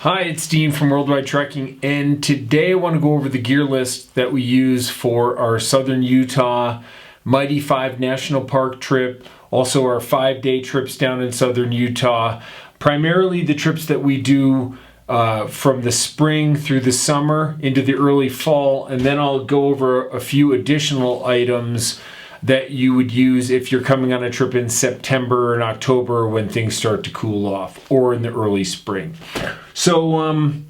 Hi, it's Dean from Worldwide Trekking, and today I want to go over the gear list that we use for our Southern Utah Mighty 5 National Park trip, also our 5-day trips down in Southern Utah, primarily the trips that we do from the spring through the summer into the early fall, and then I'll go over a few additional items that you would use if you're coming on a trip in September and October when things start to cool off, or in the early spring. So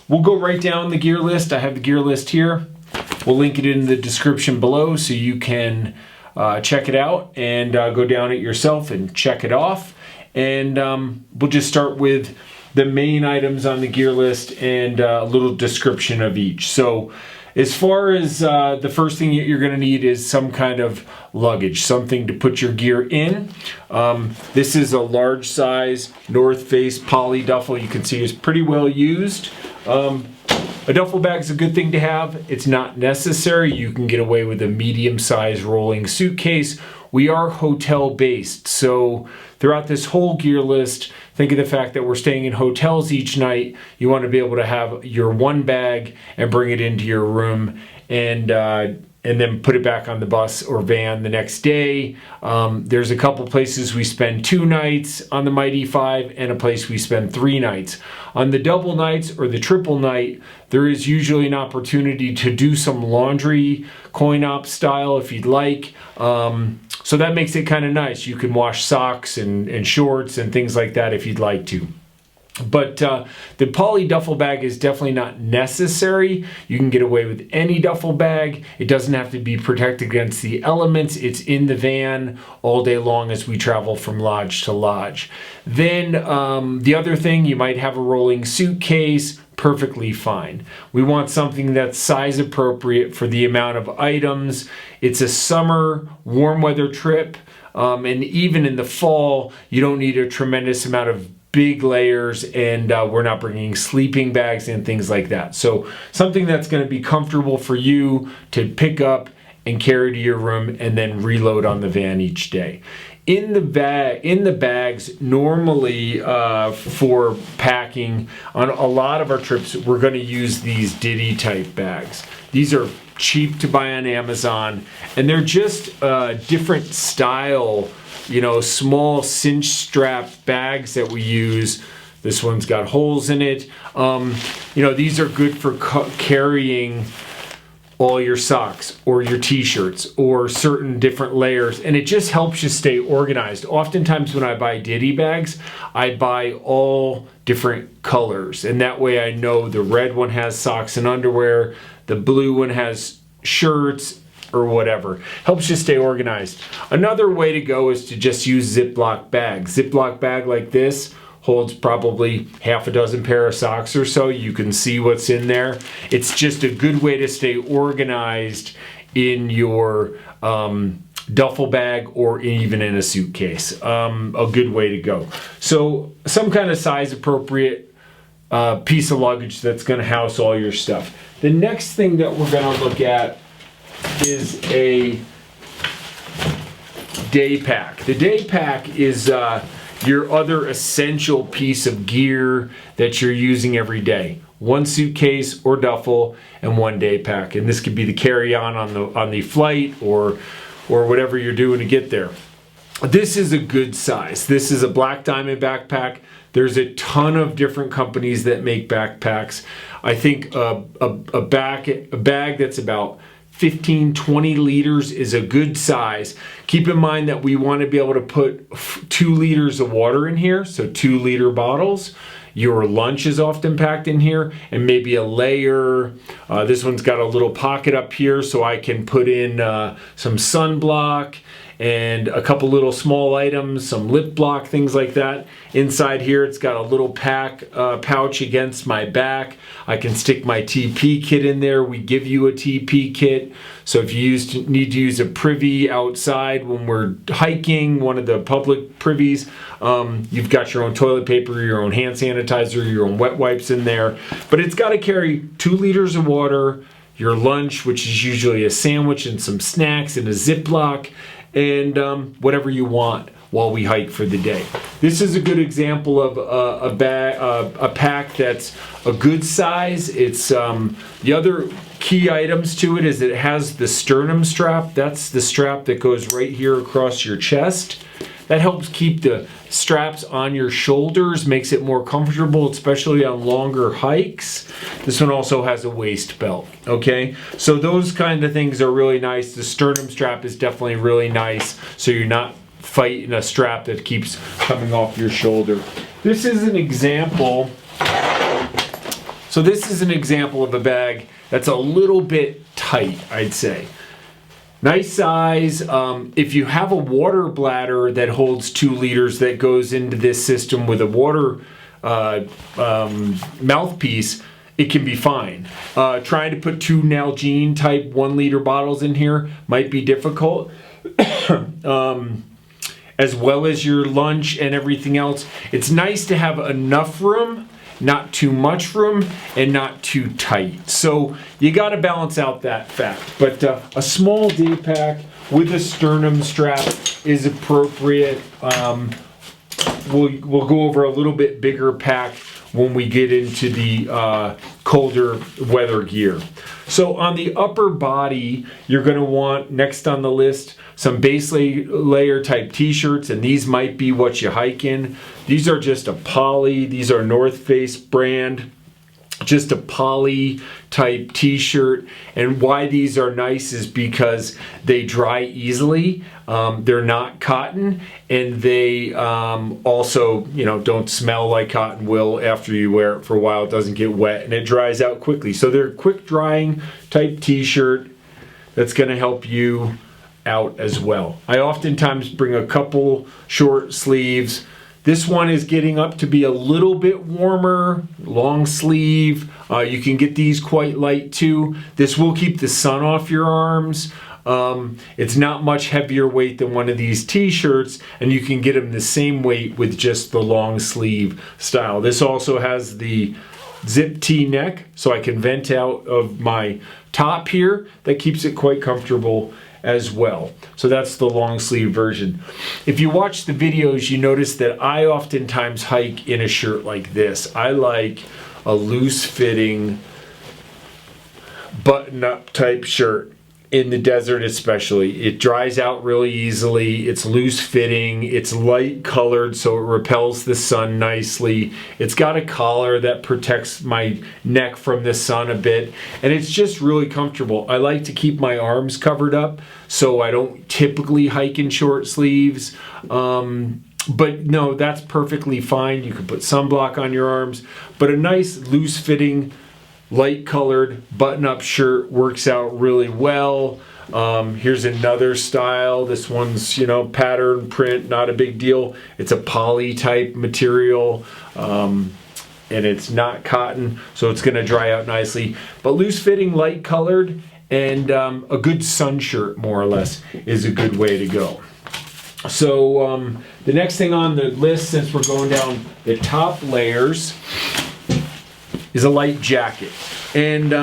we'll go right down the gear list. I have the gear list here. We'll link it in the description below so you can check it out and go down it yourself and check it off. And we'll just start with the main items on the gear list and a little description of each. So as far as the first thing you're going to need is some kind of luggage, something to put your gear in. This is a large size North Face poly duffel. You can see it's pretty well used. A duffel bag is a good thing to have. It's not necessary. You can get away with a medium-sized rolling suitcase. We are hotel based, so throughout this whole gear list, think of the fact that we're staying in hotels each night. You want to be able to have your one bag and bring it into your room and then put it back on the bus or van the next day. There's a couple places we spend 2 nights on the Mighty 5 and a place we spend 3 nights. On the double nights or the triple night, there is usually an opportunity to do some laundry, coin-op style if you'd like. So that makes it kind of nice. You can wash socks and shorts and things like that if you'd like to. But the poly duffel bag is definitely not necessary. You can get away with any duffel bag. It doesn't have to be protected against the elements. It's in the van all day long as we travel from lodge to lodge. Then the other thing, you might have a rolling suitcase. Perfectly fine. We want something that's size appropriate for the amount of items. It's a summer warm weather trip, and even in the fall, you don't need a tremendous amount of big layers, and we're not bringing sleeping bags and things like that. So something that's going to be comfortable for you to pick up and carry to your room and then reload on the van each day. In the bags, normally for packing on a lot of our trips, we're going to use these Ditty type bags. These are cheap to buy on Amazon, and they're just different style, small cinch strap bags that we use. This one's got holes in it. These are good for carrying all your socks or your t-shirts or certain different layers, and it just helps you stay organized. Oftentimes when I buy Ditty bags, I buy all different colors, and that way I know the red one has socks and underwear, the blue one has shirts, or whatever. Helps you stay organized. Another way to go is to just use Ziploc bags. Ziploc bag like this holds probably half a dozen pair of socks or so. You can see what's in there. It's just a good way to stay organized in your duffel bag or even in a suitcase. A good way to go. So some kind of size appropriate piece of luggage that's going to house all your stuff. The next thing that we're going to look at is a day pack. The day pack is your other essential piece of gear that you're using every day. One suitcase or duffel and one day pack, and this could be the carry-on on the flight or whatever you're doing to get there. This is a good size. This is a Black Diamond backpack. There's a ton of different companies that make backpacks. I think a bag that's about 15-20 liters is a good size. Keep in mind that we want to be able to put 2 liters of water in here, so 2-liter bottles. Your lunch is often packed in here, and maybe a layer. This one's got a little pocket up here so I can put in some sunblock and a couple little small items, some lip block, things like that. Inside here, it's got a little pouch against my back. I can stick my TP kit in there. We give you a TP kit. So if you need to use a privy outside when we're hiking, one of the public privies, you've got your own toilet paper, your own hand sanitizer, your own wet wipes in there. But it's got to carry 2 liters of water, your lunch, which is usually a sandwich and some snacks in a Ziploc, and whatever you want. while we hike for the day. This is a good example of a pack that's a good size. It's the other key items to it is it has the sternum strap. That's the strap that goes right here across your chest. That helps keep the straps on your shoulders, makes it more comfortable, especially on longer hikes. This one also has a waist belt, okay? So those kind of things are really nice. The sternum strap is definitely really nice, so you're not fighting a strap that keeps coming off your shoulder. This is an example. So this is an example of a bag that's a little bit tight, I'd say. Nice size. If you have a water bladder that holds 2 liters that goes into this system with a water mouthpiece, it can be fine. Trying to put 2 Nalgene type 1 liter bottles in here might be difficult. As well as your lunch and everything else. It's nice to have enough room, not too much room, and not too tight. So you got to balance out that fact. But a small day pack with a sternum strap is appropriate. We'll go over a little bit bigger pack when we get into the colder weather gear. So on the upper body, you're going to want, next on the list, some base layer type t-shirts, and these might be what you hike in. These are just a poly, these are North Face brand, just a poly type t-shirt. And why these are nice is because they dry easily. They're not cotton, and they also, don't smell like cotton will after you wear it for a while. It doesn't get wet, and it dries out quickly. So they're a quick drying type t-shirt that's going to help you out as well. I oftentimes bring a couple short sleeves. This one is getting up to be a little bit warmer, long sleeve. You can get these quite light too. This will keep the sun off your arms. It's not much heavier weight than one of these t-shirts, and you can get them the same weight with just the long sleeve style. This also has the zip T neck, so I can vent out of my top here. That keeps it quite comfortable as well. So that's the long sleeve version. If you watch the videos, you notice that I oftentimes hike in a shirt like this. I like a loose fitting button up type shirt. In the desert especially. It dries out really easily, it's loose fitting, it's light colored so it repels the sun nicely, it's got a collar that protects my neck from the sun a bit, and it's just really comfortable. I like to keep my arms covered up, so I don't typically hike in short sleeves. But no, that's perfectly fine. You can put sunblock on your arms, but a nice loose fitting light colored button-up shirt works out really well. Here's another style. This one's, pattern print, not a big deal. It's a poly type material, and it's not cotton, so it's gonna dry out nicely. But loose fitting, light colored, and a good sun shirt, more or less, is a good way to go. So the next thing on the list, since we're going down the top layers, is a light jacket. And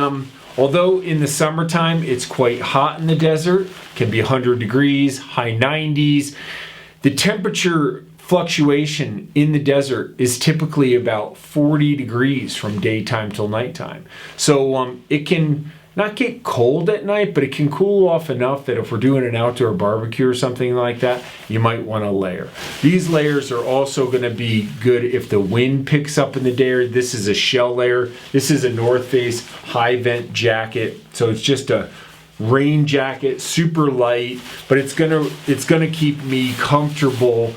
although in the summertime it's quite hot in the desert, can be 100 degrees, high 90s, the temperature fluctuation in the desert is typically about 40 degrees from daytime till nighttime. So it can not get cold at night, but it can cool off enough that if we're doing an outdoor barbecue or something like that, you might want to layer. These layers are also going to be good if the wind picks up in the day. This is a shell layer. This is a North Face high vent jacket. So it's just a rain jacket, super light, but it's gonna keep me comfortable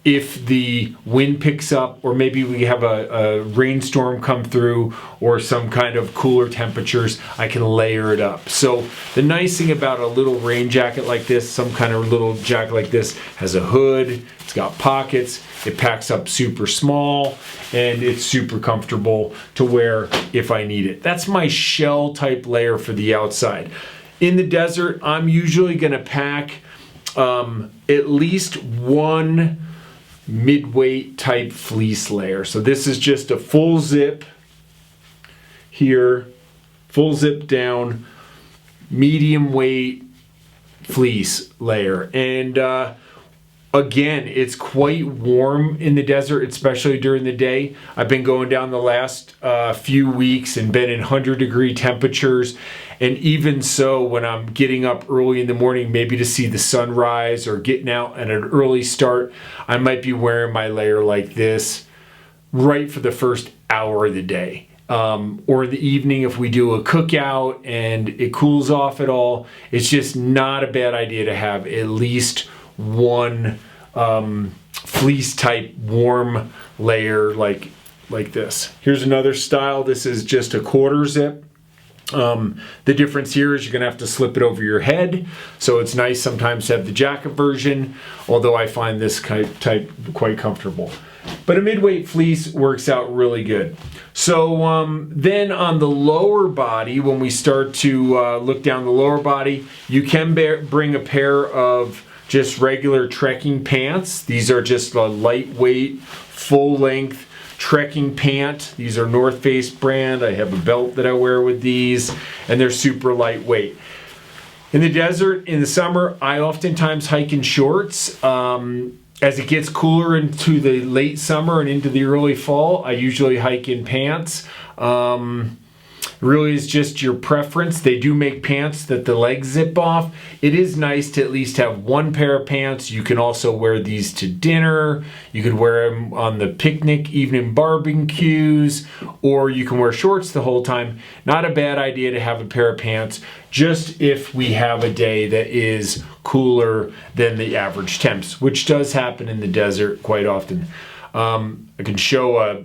if the wind picks up, or maybe we have a rainstorm come through, or some kind of cooler temperatures, I can layer it up. So the nice thing about a little rain jacket like this, some kind of little jacket like this, has a hood, it's got pockets, it packs up super small, and it's super comfortable to wear if I need it. That's my shell type layer for the outside. In the desert, I'm usually gonna pack at least one mid-weight type fleece layer. So this is just a full zip here, full zip down, medium weight fleece layer. And Again, it's quite warm in the desert, especially during the day. I've been going down the last few weeks and been in 100-degree temperatures. And even so, when I'm getting up early in the morning, maybe to see the sunrise or getting out at an early start, I might be wearing my layer like this right for the first hour of the day. Or in the evening, if we do a cookout and it cools off at all, it's just not a bad idea to have at least one fleece type warm layer like this. Here's another style. This is just a quarter zip. The difference here is you're gonna have to slip it over your head, so it's nice sometimes to have the jacket version, although I find this type quite comfortable. But a mid-weight fleece works out really good. So then on the lower body, when we start to look down the lower body, you can bring a pair of just regular trekking pants. These are just a lightweight, full-length trekking pant. These are North Face brand. I have a belt that I wear with these, and they're super lightweight. In the desert, in the summer, I oftentimes hike in shorts. As it gets cooler into the late summer and into the early fall, I usually hike in pants. Really is just your preference. They do make pants that the legs zip off. It is nice to at least have one pair of pants. You can also wear these to dinner. You could wear them on the picnic, evening barbecues, or you can wear shorts the whole time. Not a bad idea to have a pair of pants, just if we have a day that is cooler than the average temps, which does happen in the desert quite often. I can show a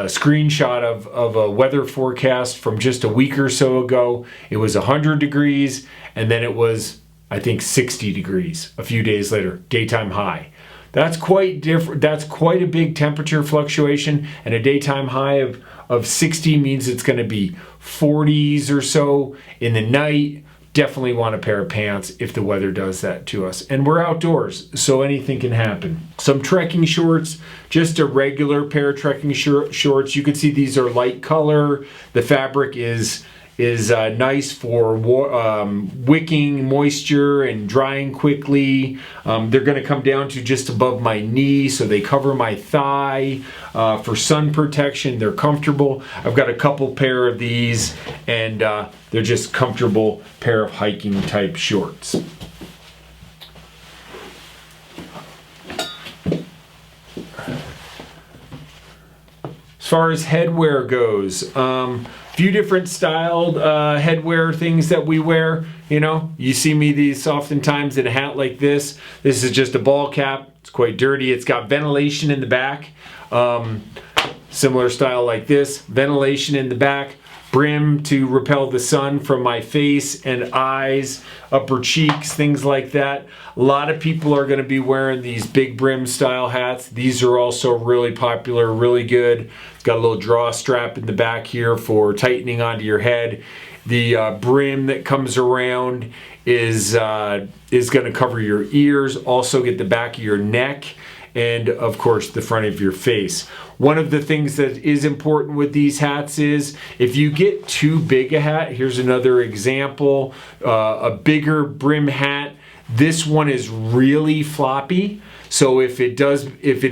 screenshot of a weather forecast from just a week or so ago. It was 100 degrees, and then it was, I think, 60 degrees a few days later, daytime high. That's quite different. That's quite a big temperature fluctuation, and a daytime high of 60 means it's going to be 40s or so in the night. Definitely want a pair of pants if the weather does that to us. And we're outdoors, so anything can happen. Some trekking shorts, just a regular pair of trekking shorts. You can see these are light color. The fabric is nice for wicking moisture and drying quickly. They're going to come down to just above my knee, so they cover my thigh for sun protection. They're comfortable. I've got a couple pair of these, and they're just comfortable pair of hiking type shorts. As far as headwear goes, few different styled headwear things that we wear. You know, you see me these oftentimes in a hat like this. This is just a ball cap. It's quite dirty. It's got ventilation in the back. Similar style like this. Ventilation in the back. Brim to repel the sun from my face and eyes, upper cheeks, things like that. A lot of people are going to be wearing these big brim style hats. These are also really popular, really good. It's got a little draw strap in the back here for tightening onto your head. The brim that comes around is going to cover your ears, also get the back of your neck, and of course the front of your face. One of the things that is important with these hats is if you get too big a hat, here's another example, a bigger brim hat. This one is really floppy. So if it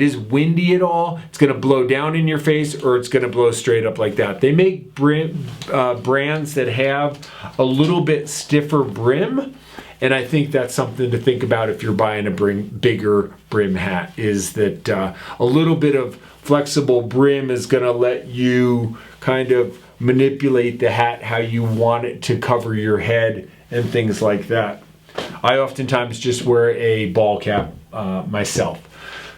is windy at all, it's going to blow down in your face or it's going to blow straight up like that. They make brands that have a little bit stiffer brim. And I think that's something to think about if you're buying a bigger brim hat, is that a little bit of flexible brim is going to let you kind of manipulate the hat how you want it to cover your head and things like that. I oftentimes just wear a ball cap myself.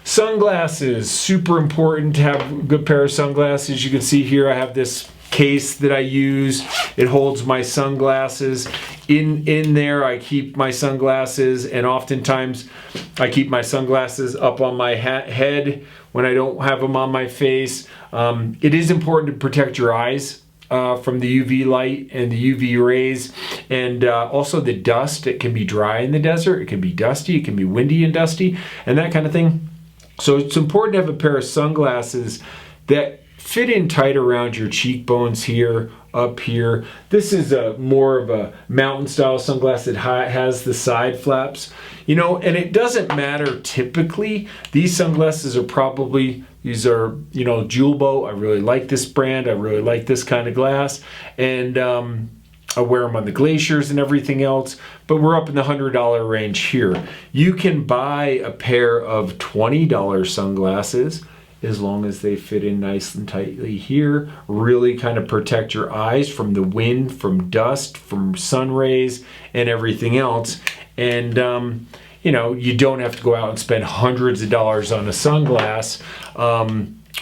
Sunglasses, super important to have a good pair of sunglasses. You can see here I have this case that I use. It holds my sunglasses. In there I keep my sunglasses, and oftentimes I keep my sunglasses up on my head when I don't have them on my face. It is important to protect your eyes from the UV light and the UV rays, and also the dust. It can be dry in the desert, it can be dusty, it can be windy and dusty, and that kind of thing. So it's important to have a pair of sunglasses that fit in tight around your cheekbones here, up here. This is a more of a mountain style sunglass that has the side flaps, you know, and it doesn't matter typically. These sunglasses are probably, these are, you know, Julbo. I really like this brand. I really like this kind of glass. And I wear them on the glaciers and everything else, but we're up in the $100 range here. You can buy a pair of $20 sunglasses as long as they fit in nice and tightly here, really kind of protect your eyes from the wind, from dust, from sun rays, and everything else. And you know, you don't have to go out and spend hundreds of dollars on a sunglass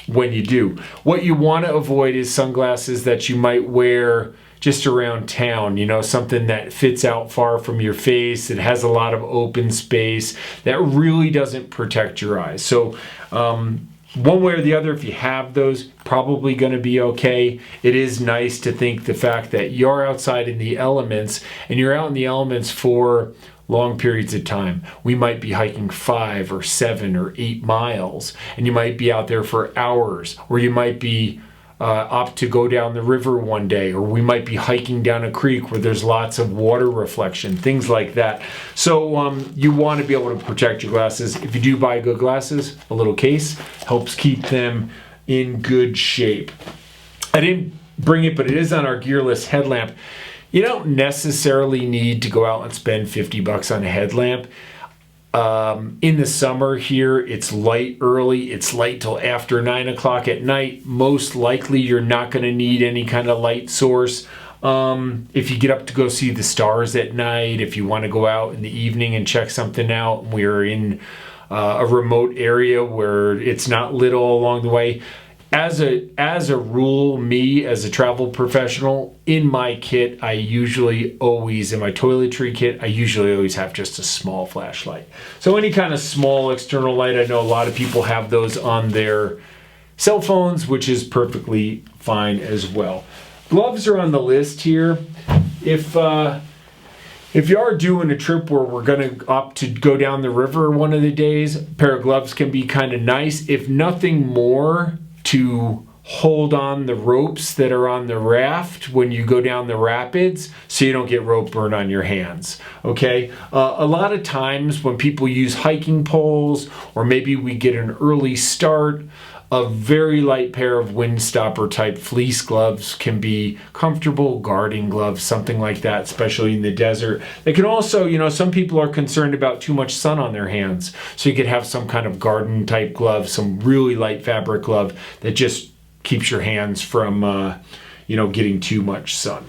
when you do. What you want to avoid is sunglasses that you might wear just around town, you know, something that fits out far from your face, that has a lot of open space, that really doesn't protect your eyes. So one way or the other, if you have those, probably going to be okay. It is nice to think the fact that you're outside in the elements, and you're out in the elements for long periods of time. We might be hiking 5 or 7 or 8 miles, and you might be out there for hours, or you might be opt to go down the river one day, or we might be hiking down a creek where there's lots of water reflection, things like that. So you want to be able to protect your glasses. If you do buy good glasses, a little case helps keep them in good shape. I didn't bring it, but it is on our gear list, headlamp. You don't necessarily need to go out and spend 50 bucks on a headlamp. In the summer here, it's light early. It's light till after 9 o'clock at night. Most likely you're not going to need any kind of light source. If you get up to go see the stars at night, if you want to go out in the evening and check something out, we're in a remote area where it's not lit all along the way. As a rule, me as a travel professional, in my kit, I usually always, in my toiletry kit, I usually always have just a small flashlight. So any kind of small external light, I know a lot of people have those on their cell phones, which is perfectly fine as well. Gloves are on the list here. If you are doing a trip where we're going to opt to go down the river one of the days, a pair of gloves can be kind of nice. If nothing more, to hold on the ropes that are on the raft when you go down the rapids so you don't get rope burn on your hands. Okay, a lot of times when people use hiking poles, or maybe we get an early start, a very light pair of windstopper type fleece gloves can be comfortable. Guarding gloves, something like that, especially in the desert. They can also, you know, some people are concerned about too much sun on their hands, so you could have some kind of garden type glove, some really light fabric glove that just keeps your hands from you know, getting too much sun.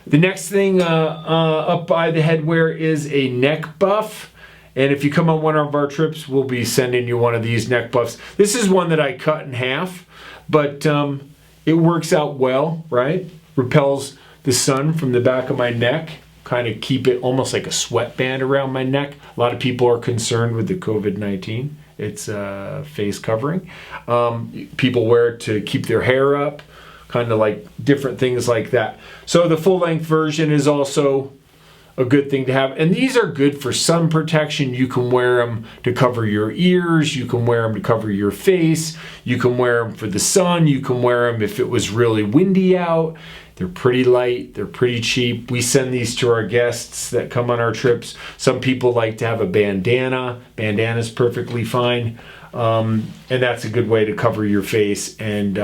The next thing up by the headwear is a neck buff. And if you come on one of our trips, we'll be sending you one of these neck buffs. This is one that I cut in half, but it works out well, right? Repels the sun from the back of my neck, kind of keep it almost like a sweatband around my neck. A lot of people are concerned with the COVID-19. It's a face covering. People wear it to keep their hair up, kind of like different things like that. So the full-length version is also a good thing to have. And these are good for sun protection. You can wear them to cover your ears. You can wear them to cover your face. You can wear them for the sun. You can wear them if it was really windy out. They're pretty light. They're pretty cheap. We send these to our guests that come on our trips. Some people like to have a bandana. Bandana's perfectly fine. And that's a good way to cover your face and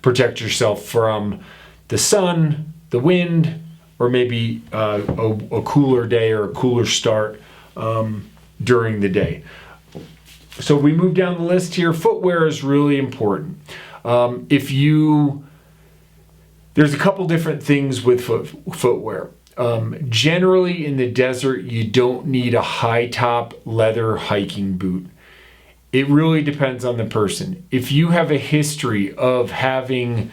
protect yourself from the sun, the wind, or maybe a cooler day or a cooler start during the day. So we move down the list here. Footwear is really important. There's a couple different things with footwear. Generally in the desert, you don't need a high top leather hiking boot. It really depends on the person. If you have a history of having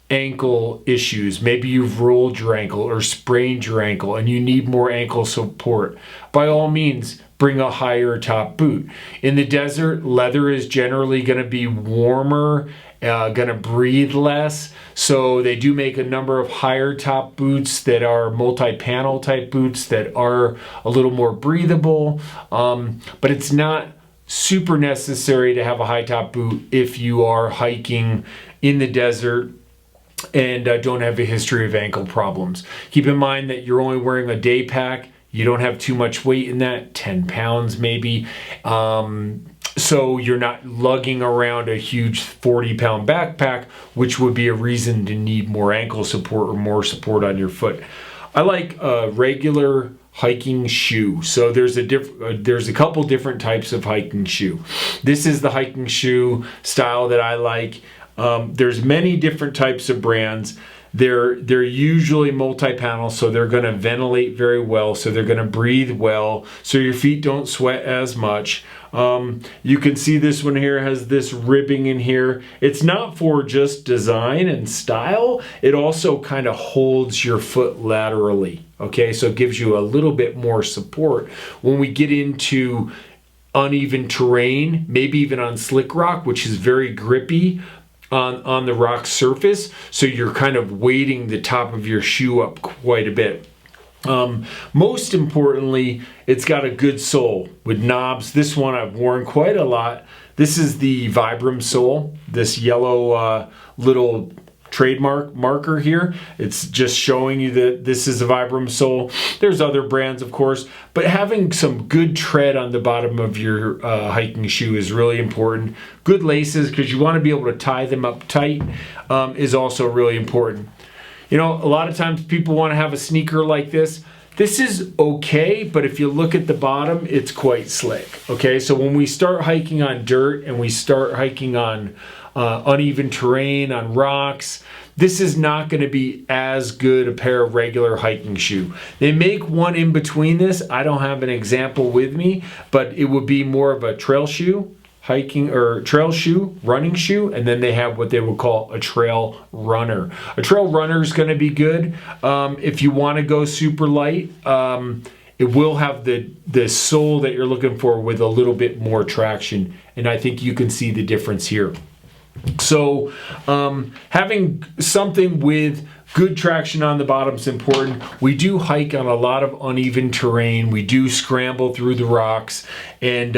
ankle issues, maybe you've rolled your ankle or sprained your ankle and you need more ankle support, by all means bring a higher top boot. In the desert, leather is generally going to be warmer, going to breathe less, so they do make a number of higher top boots that are multi-panel type boots that are a little more breathable, but it's not super necessary to have a high top boot if you are hiking in the desert and don't have a history of ankle problems. Keep in mind that you're only wearing a day pack. You don't have too much weight in that, 10 pounds maybe. So you're not lugging around a huge 40-pound backpack, which would be a reason to need more ankle support or more support on your foot. I like a regular hiking shoe. So there's a couple different types of hiking shoe. This is the hiking shoe style that I like. There's many different types of brands. They're usually multi-panel, so they're going to ventilate very well, so they're going to breathe well, so your feet don't sweat as much. You can see this one here has this ribbing in here. It's not for just design and style. It also kind of holds your foot laterally, okay? So it gives you a little bit more support. When we get into uneven terrain, maybe even on slick rock, which is very grippy, on the rock surface, so you're kind of weighting the top of your shoe up quite a bit. Most importantly, it's got a good sole with knobs. This one I've worn quite a lot. This is the Vibram sole, this yellow little trademark marker here. It's just showing you that this is a Vibram sole. There's other brands, of course, but having some good tread on the bottom of your hiking shoe is really important. Good laces, because you want to be able to tie them up tight, is also really important. You know, a lot of times people want to have a sneaker like this. This is okay, but if you look at the bottom, it's quite slick. Okay, so when we start hiking on dirt and we start hiking on uneven terrain, on rocks, this is not going to be as good a pair of regular hiking shoe. They make one in between this. I don't have an example with me, but it would be more of a trail shoe, hiking or trail shoe, running shoe, and then they have what they would call a trail runner. A trail runner is going to be good if you want to go super light. It will have the sole that you're looking for with a little bit more traction, and I think you can see the difference here. So having something with good traction on the bottom is important. We do hike on a lot of uneven terrain. We do scramble through the rocks, and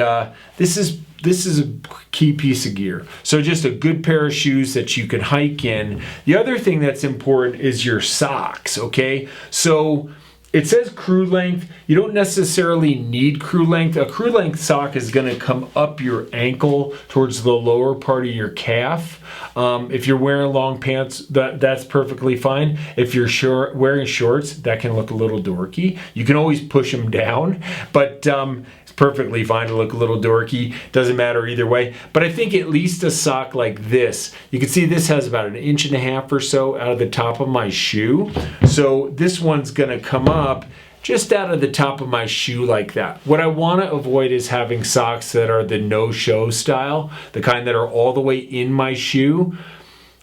this is a key piece of gear. So just a good pair of shoes that you can hike in. The other thing that's important is your socks, okay? So it says crew length. You don't necessarily need crew length. A crew length sock is going to come up your ankle towards the lower part of your calf. If you're wearing long pants, that's perfectly fine. If you're wearing shorts, that can look a little dorky. You can always push them down, but it's perfectly fine to look a little dorky. Doesn't matter either way. But I think at least a sock like this, you can see this has about 1.5 inches or so out of the top of my shoe. So this one's going to come up just out of the top of my shoe like that. What I want to avoid is having socks that are the no-show style, the kind that are all the way in my shoe.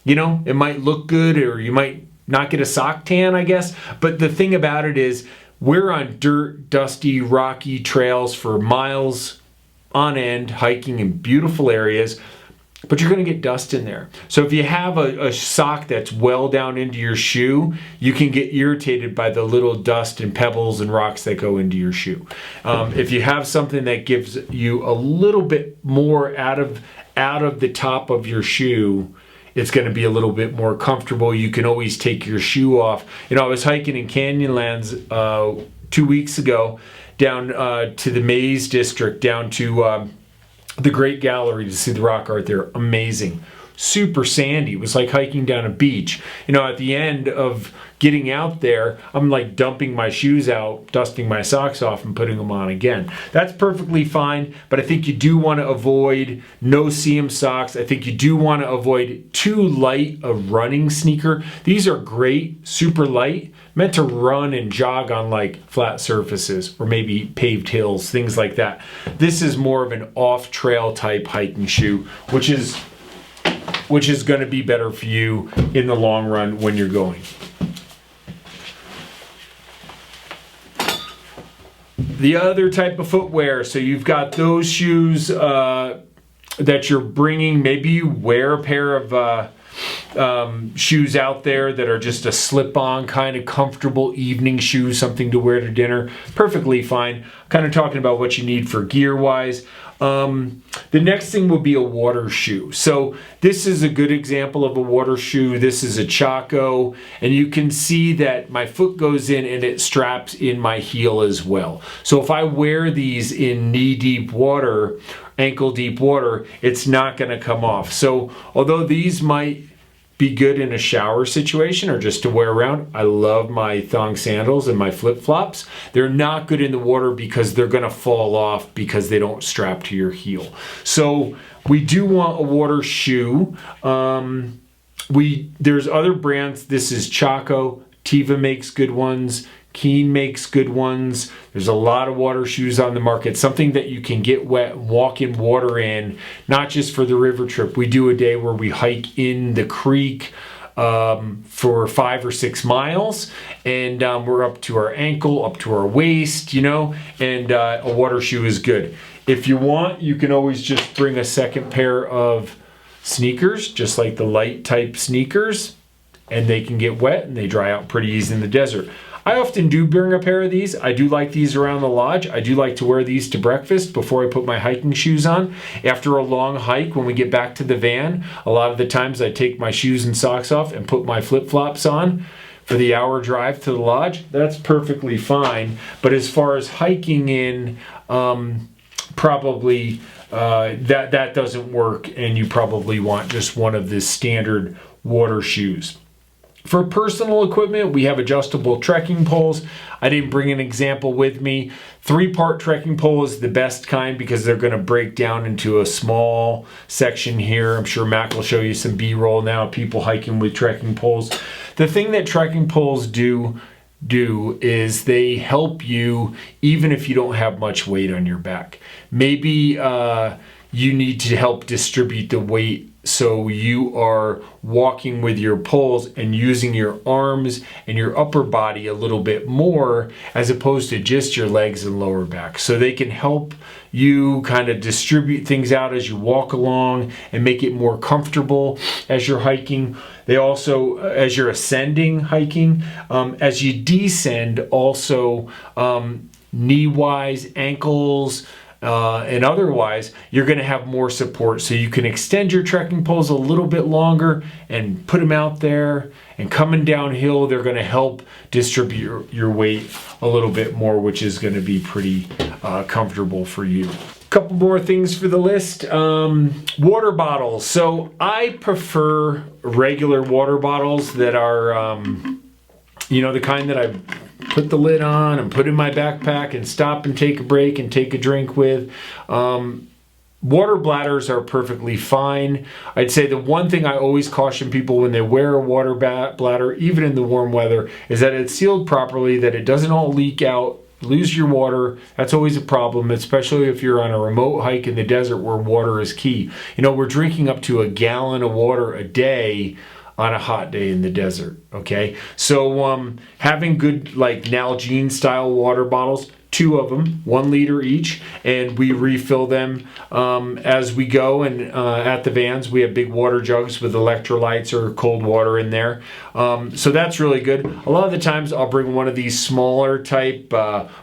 You know, it might look good, or you might not get a sock tan, I guess. But the thing about it is, we're on dirt, dusty, rocky trails for miles on end, hiking in beautiful areas, but you're going to get dust in there. So if you have a sock that's well down into your shoe, you can get irritated by the little dust and pebbles and rocks that go into your shoe. If you have something that gives you a little bit more out of the top of your shoe, it's going to be a little bit more comfortable. You can always take your shoe off. You know, I was hiking in Canyonlands 2 weeks ago down to the Maze District, down to the Great Gallery to see the rock art there. Amazing. Super sandy. It was like hiking down a beach. You know, at the end of getting out there, I'm like dumping my shoes out, dusting my socks off, and putting them on again. That's perfectly fine, but I think you do want to avoid no-seam socks. I think you do want to avoid too light a running sneaker. These are great, super light, meant to run and jog on like flat surfaces or maybe paved hills, things like that. This is more of an off-trail type hiking shoe, which is going to be better for you in the long run when you're going. The other type of footwear, so you've got those shoes that you're bringing. Maybe you wear a pair of shoes out there that are just a slip-on kind of comfortable evening shoe, something to wear to dinner. Perfectly fine. Kind of talking about what you need for gear-wise. The next thing would be a water shoe. So this is a good example of a water shoe. This is a Chaco, and you can see that my foot goes in and it straps in my heel as well. So if I wear these in knee-deep water, ankle-deep water, it's not going to come off. So although these might be good in a shower situation or just to wear around, I love my thong sandals and my flip-flops. They're not good in the water because they're going to fall off because they don't strap to your heel. So we do want a water shoe. There's other brands. This is Chaco. Teva makes good ones. Keen makes good ones. There's a lot of water shoes on the market. Something that you can get wet and walk in water in, not just for the river trip. We do a day where we hike in the creek for 5 or 6 miles, and we're up to our ankle, up to our waist, you know, and a water shoe is good. If you want, you can always just bring a second pair of sneakers, just like the light type sneakers, and they can get wet and they dry out pretty easy in the desert. I often do bring a pair of these. I do like these around the lodge. I do like to wear these to breakfast before I put my hiking shoes on. After a long hike, when we get back to the van, a lot of the times I take my shoes and socks off and put my flip-flops on for the hour drive to the lodge. That's perfectly fine. But as far as hiking in, probably that doesn't work, and you probably want just one of the standard water shoes. For personal equipment, we have adjustable trekking poles. I didn't bring an example with me. 3-part trekking pole is the best kind because they're going to break down into a small section here. I'm sure Mac will show you some B-roll now, people hiking with trekking poles. The thing that trekking poles do is they help you even if you don't have much weight on your back. Maybe you need to help distribute the weight, so you are walking with your poles and using your arms and your upper body a little bit more as opposed to just your legs and lower back. So they can help you kind of distribute things out as you walk along and make it more comfortable as you're hiking. They also, as you're ascending hiking, as you descend also, knee-wise, ankles, and otherwise, you're going to have more support, so you can extend your trekking poles a little bit longer and put them out there, and coming downhill they're going to help distribute your weight a little bit more, which is going to be pretty comfortable for you. A couple more things for the list. Water bottles. So I prefer regular water bottles that are the kind that I put the lid on and put in my backpack and stop and take a break and take a drink with. Water bladders are perfectly fine. I'd say the one thing I always caution people when they wear a water bladder, even in the warm weather, is that it's sealed properly, that it doesn't all leak out, lose your water. That's always a problem, especially if you're on a remote hike in the desert where water is key. You know, we're drinking up to 1 gallon of water a day on a hot day in the desert, okay? So having good, like Nalgene style water bottles, 2 of them, 1 liter each, and we refill them as we go. And at the vans, we have big water jugs with electrolytes or cold water in there. So that's really good. A lot of the times I'll bring one of these smaller type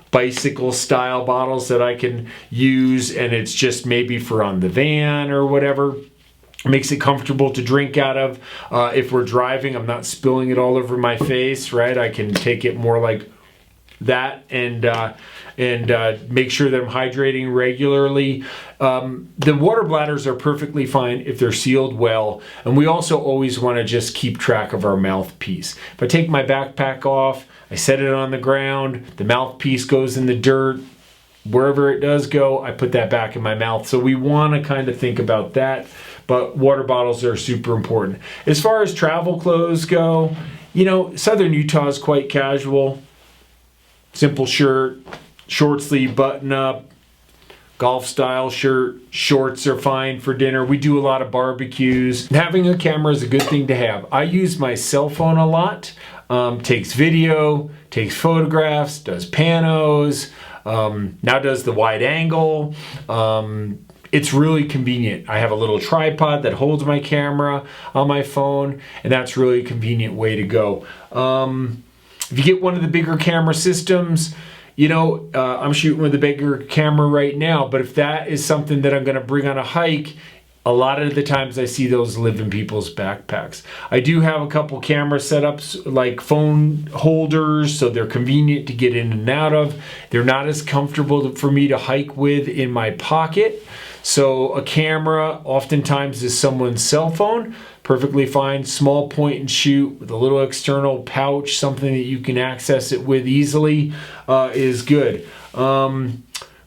bicycle style bottles that I can use, and it's just maybe for on the van or whatever. Makes it comfortable to drink out of. If we're driving, I'm not spilling it all over my face, right? I can take it more like that and make sure that I'm hydrating regularly. The water bladders are perfectly fine if they're sealed well, and we also always want to just keep track of our mouthpiece. If I take my backpack off, I set it on the ground, the mouthpiece goes in the dirt, wherever it does go, I put that back in my mouth. So we want to kind of think about that, but water bottles are super important. As far as travel clothes go, you know, Southern Utah is quite casual. Simple shirt, short sleeve button up, golf style shirt, shorts are fine for dinner. We do a lot of barbecues. Having a camera is a good thing to have. I use my cell phone a lot. Takes video, takes photographs, does panos, now does the wide angle. it's really convenient. I have a little tripod that holds my camera on my phone, and that's really a convenient way to go. If you get one of the bigger camera systems, I'm shooting with a bigger camera right now, but if that is something that I'm going to bring on a hike, a lot of the times I see those live in people's backpacks. I do have a couple camera setups like phone holders, so they're convenient to get in and out of. They're not as comfortable for me to hike with in my pocket. So a camera oftentimes is someone's cell phone. Perfectly fine, small point and shoot with a little external pouch, something that you can access it with easily is good.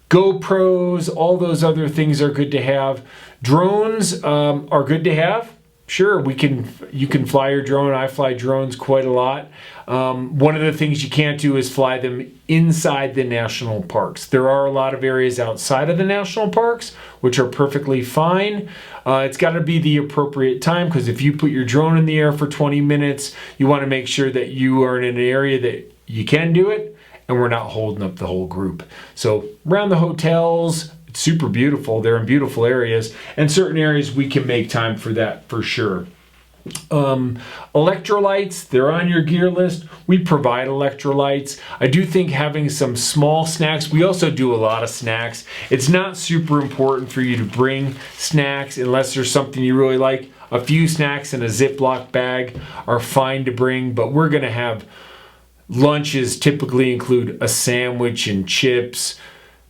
GoPros, all those other things are good to have. Drones are good to have. Sure, you can fly your drone. I fly drones quite a lot. One of the things you can't do is fly them inside the national parks. There are a lot of areas outside of the national parks which are perfectly fine. It's got to be the appropriate time, because if you put your drone in the air for 20 minutes, you want to make sure that you are in an area that you can do it and we're not holding up the whole group. So around the hotels, it's super beautiful. They're in beautiful areas, and certain areas we can make time for that for sure. Electrolytes, they're on your gear list. We provide electrolytes. I do think having some small snacks, we also do a lot of snacks. It's not super important for you to bring snacks unless there's something you really like. A few snacks in a Ziploc bag are fine to bring, but we're going to have lunches typically include a sandwich and chips,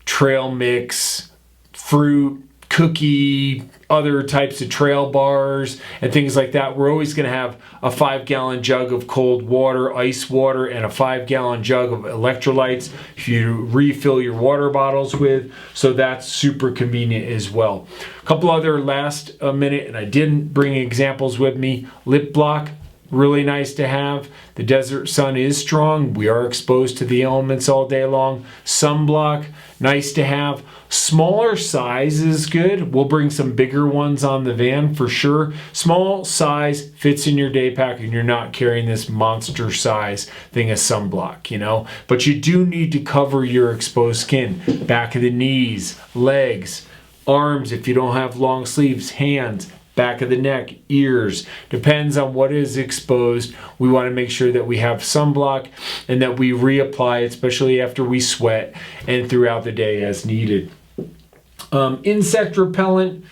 trail mix, fruit, cookie, other types of trail bars and things like that. We're always going to have a 5-gallon jug of cold water, ice water, and a 5-gallon jug of electrolytes if you refill your water bottles with. So that's super convenient as well. A couple other last minute, and I didn't bring examples with me. Lip block, really nice to have. The desert sun is strong. We are exposed to the elements all day long. Sunblock, nice to have. Smaller size is good. We'll bring some bigger ones on the van for sure. Small size fits in your day pack, and you're not carrying this monster size thing of sunblock, But you do need to cover your exposed skin. Back of the knees, legs, arms if you don't have long sleeves, hands, back of the neck, ears, depends on what is exposed. We want to make sure that we have sunblock and that we reapply, especially after we sweat and throughout the day as needed. Insect repellent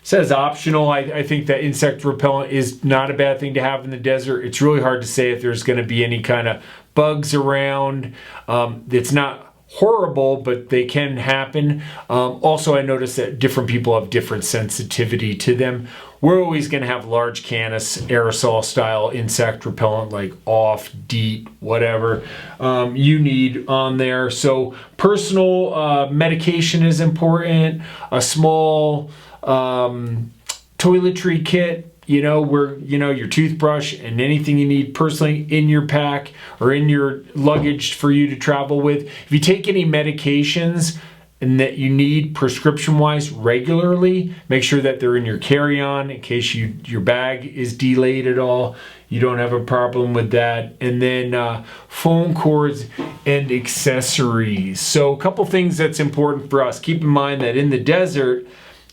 says optional. I think that insect repellent is not a bad thing to have in the desert. It's really hard to say if there's going to be any kind of bugs around. It's not horrible, but they can happen. Also, I noticed that different people have different sensitivity to them. We're always going to have large Canis aerosol style insect repellent like Off, DEET, whatever you need on there. So personal medication is important. A small toiletry kit, your toothbrush and anything you need personally in your pack or in your luggage for you to travel with. If you take any medications and that you need prescription-wise regularly, make sure that they're in your carry-on in case your bag is delayed at all. You don't have a problem with that. And then phone cords and accessories. So a couple things that's important for us. Keep in mind that in the desert,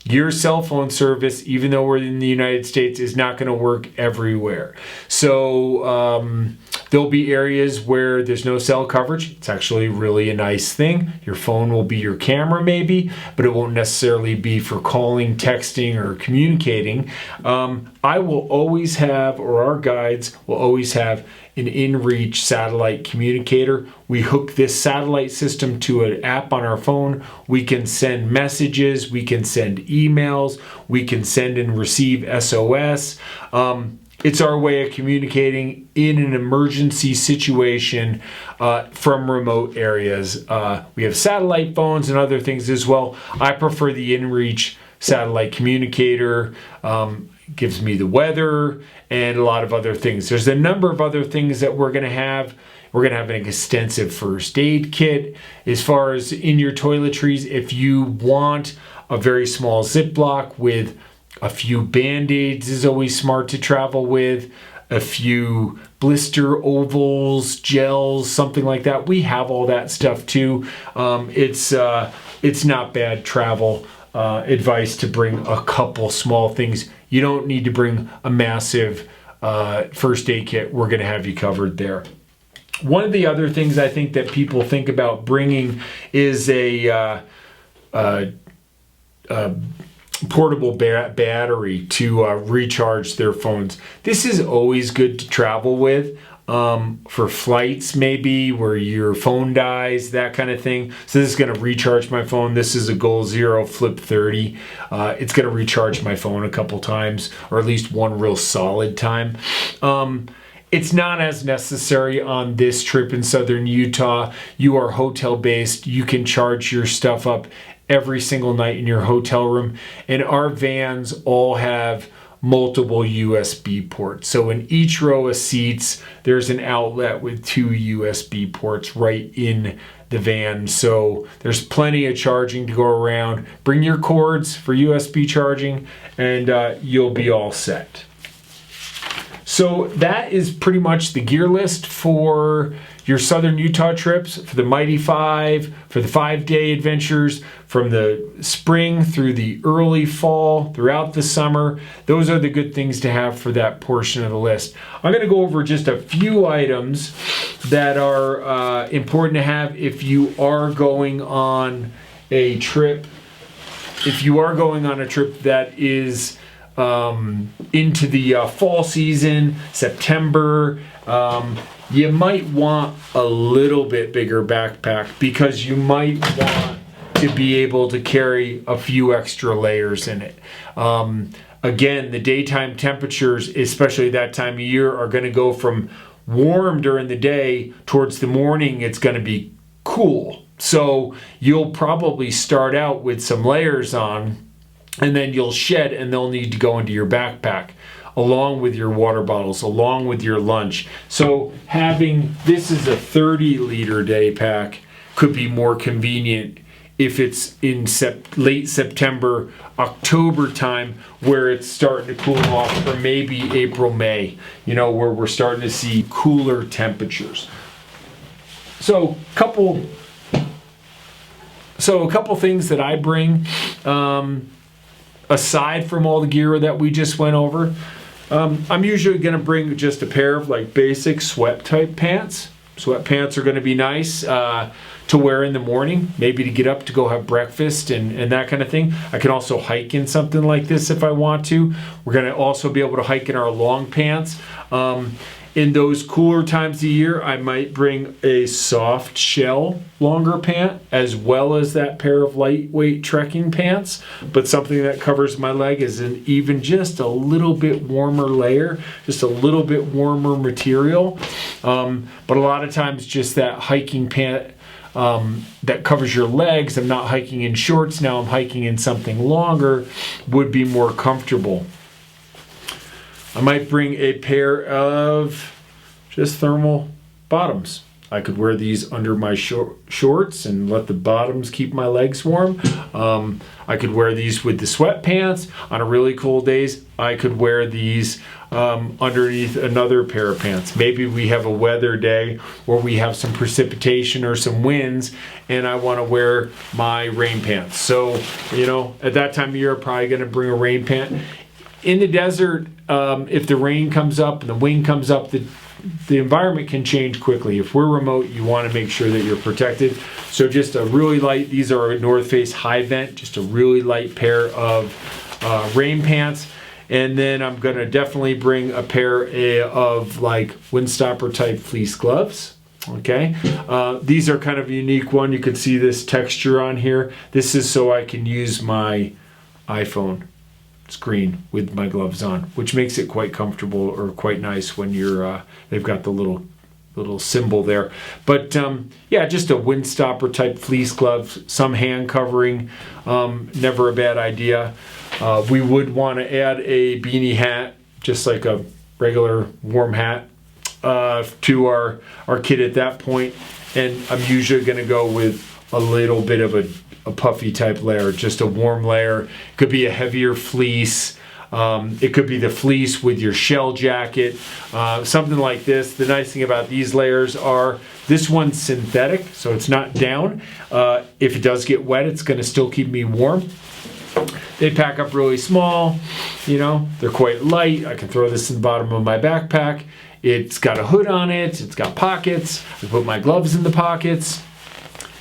your cell phone service, even though we're in the United States, is not going to work everywhere. So there'll be areas where there's no cell coverage. It's actually really a nice thing. Your phone will be your camera maybe, but it won't necessarily be for calling, texting, or communicating. I will always have, or our guides will always have, an inReach satellite communicator. We hook this satellite system to an app on our phone. We can send messages, we can send emails, we can send and receive SOS. It's our way of communicating in an emergency situation from remote areas. We have satellite phones and other things as well. I prefer the inReach satellite communicator. Gives me the weather and a lot of other things. There's a number of other things that we're going to have. We're going to have an extensive first aid kit. As far as in your toiletries, if you want a very small Ziploc with a few Band-Aids is always smart to travel with, a few blister ovals, gels, something like that. We have all that stuff too. It's not bad travel advice to bring a couple small things. You don't need to bring a massive first aid kit. We're going to have you covered there. One of the other things I think that people think about bringing is a portable battery to recharge their phones. This is always good to travel with. For flights maybe where your phone dies, that kind of thing. So this is going to recharge my phone. This is a Goal Zero Flip 30. It's going to recharge my phone a couple times, or at least one real solid time. It's not as necessary on this trip in southern Utah. You are hotel based. You can charge your stuff up every single night in your hotel room. And our vans all have multiple USB ports. So in each row of seats, there's an outlet with 2 USB ports right in the van. So there's plenty of charging to go around. Bring your cords for USB charging and you'll be all set. So that is pretty much the gear list for your southern Utah trips, for the Mighty 5, for the 5-day adventures, from the spring through the early fall, throughout the summer. Those are the good things to have for that portion of the list. I'm going to go over just a few items that are important to have if you are going on a trip. If you are going on a trip that is into the fall season, September, you might want a little bit bigger backpack because you might want to be able to carry a few extra layers in it. Again, the daytime temperatures, especially that time of year, are going to go from warm during the day towards the morning. It's going to be cool. So you'll probably start out with some layers on, and then you'll shed and they'll need to go into your backpack along with your water bottles, along with your lunch. So having, this is a 30-liter day pack, could be more convenient if it's in late September, October time, where it's starting to cool off, or maybe April, May, where we're starting to see cooler temperatures. So a couple things that I bring, aside from all the gear that we just went over. I'm usually going to bring just a pair of basic sweat type pants. Sweatpants are going to be nice to wear in the morning, maybe to get up to go have breakfast and that kind of thing. I can also hike in something like this if I want to. We're going to also be able to hike in our long pants. In those cooler times of year, I might bring a soft shell longer pant as well as that pair of lightweight trekking pants, but something that covers my leg is an even just a little bit warmer layer, just a little bit warmer material. But a lot of times just that hiking pant that covers your legs, I'm not hiking in shorts now, I'm hiking in something longer, would be more comfortable. I might bring a pair of just thermal bottoms. I could wear these under my shorts and let the bottoms keep my legs warm. I could wear these with the sweatpants. On a really cold days, I could wear these underneath another pair of pants. Maybe we have a weather day where we have some precipitation or some winds and I want to wear my rain pants. So, at that time of year, I'm probably going to bring a rain pant. In the desert, if the rain comes up and the wind comes up, the environment can change quickly. If we're remote, you want to make sure that you're protected. So just a really light, these are a North Face high vent, just a really light pair of rain pants. And then I'm going to definitely bring a pair of windstopper type fleece gloves. Okay, these are kind of a unique one. You can see this texture on here. This is so I can use my iPhone screen with my gloves on, which makes it quite comfortable or quite nice when you're they've got the little symbol there. But yeah, just a windstopper type fleece gloves, some hand covering, never a bad idea. We would want to add a beanie hat, just like a regular warm hat, to our kit at that point. And I'm usually going to go with a little bit of a puffy type layer, just a warm layer. It could be a heavier fleece. It could be the fleece with your shell jacket, something like this. The nice thing about these layers are this one's synthetic, so it's not down. If it does get wet, it's going to still keep me warm. They pack up really small, you know, they're quite light. I can throw this in the bottom of my backpack. It's got a hood on it, it's got pockets. I put my gloves in the pockets.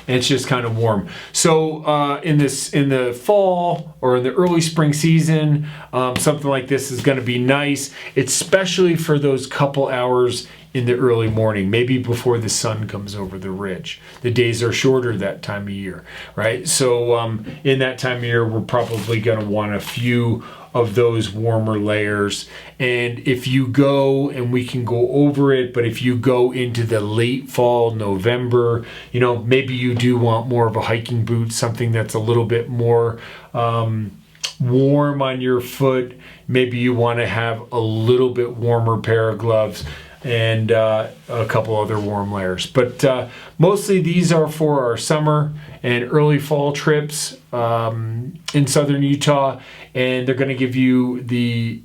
And it's just kind of warm. So in the fall or in the early spring season, something like this is going to be nice, especially for those couple hours in the early morning, maybe before the sun comes over the ridge. The days are shorter that time of year, right? So in that time of year, we're probably going to want a few of those warmer layers. And if you go, and we can go over it, but if you go into the late fall, November, you know, maybe you do want more of a hiking boot, something that's a little bit more warm on your foot. Maybe you want to have a little bit warmer pair of gloves and a couple other warm layers. But mostly these are for our summer and early fall trips in southern Utah, and they're going to give you the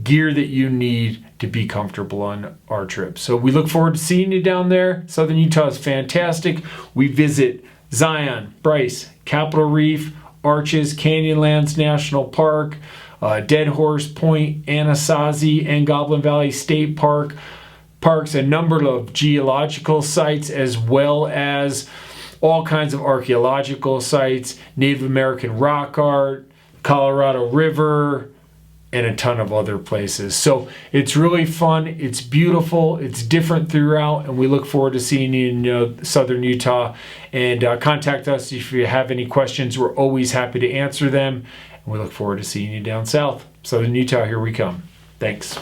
gear that you need to be comfortable on our trip. So we look forward to seeing you down there. Southern Utah is fantastic. We visit Zion, Bryce, Capitol Reef, Arches, Canyonlands National Park, Dead Horse Point, Anasazi, and Goblin Valley State Parks, a number of geological sites, as well as all kinds of archaeological sites, Native American rock art, Colorado River, and a ton of other places. So it's really fun, it's beautiful, it's different throughout, and we look forward to seeing you in southern Utah. And contact us if you have any questions. We're always happy to answer them. And we look forward to seeing you down south. Southern Utah, here we come. Thanks.